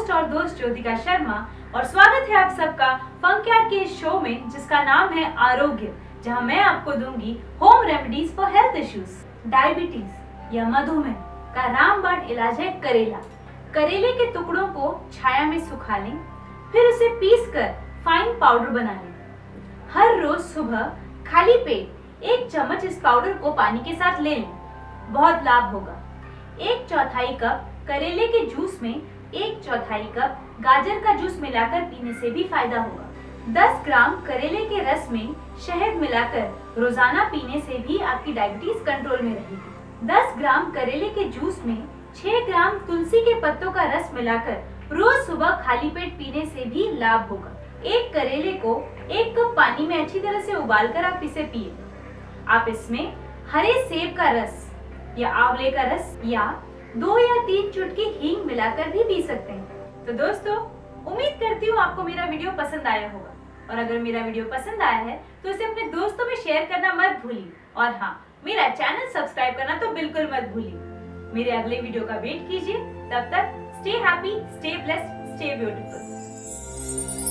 Host और दोस्त ज्योतिका शर्मा और स्वागत है आप सबका फंकयार्ड के इस शो में जिसका नाम है आरोग्य, जहां मैं आपको दूंगी home remedies for health issues. Diabetes या मधुमेह का रामबाण इलाज है करेला। करेले के टुकड़ों को छाया में सुखा लें, फिर उसे पीसकर फाइन पाउडर बना लें। हर रोज सुबह खाली पेट 1 चम्मच इस पाउडर को पानी के साथ ले लें, बहुत लाभ होगा। 1/4 कप करेले के जूस में 1/4 कप गाजर का जूस मिलाकर पीने से भी फायदा होगा। 10 ग्राम करेले के रस में शहद मिलाकर रोजाना पीने से भी आपकी डायबिटीज कंट्रोल में रहेगी। 10 ग्राम करेले के जूस में 6 ग्राम तुलसी के पत्तों का रस मिलाकर रोज सुबह खाली पेट पीने से भी लाभ होगा। एक करेले को 1 कप पानी में अच्छी तरह से उबालकर आप इसे पिए। आप इसमें हरे सेब का रस या आंवले का रस या 2 या 3 चुटकी हींग मिलाकर भी पी सकते हैं। तो दोस्तों, उम्मीद करती हूँ आपको मेरा वीडियो पसंद आया होगा, और अगर मेरा वीडियो पसंद आया है तो इसे अपने दोस्तों में शेयर करना मत भूलिए, और हाँ, मेरा चैनल सब्सक्राइब करना तो बिल्कुल मत भूलिए। मेरे अगले वीडियो का वेट कीजिए। तब तक stay happy, stay blessed, stay beautiful.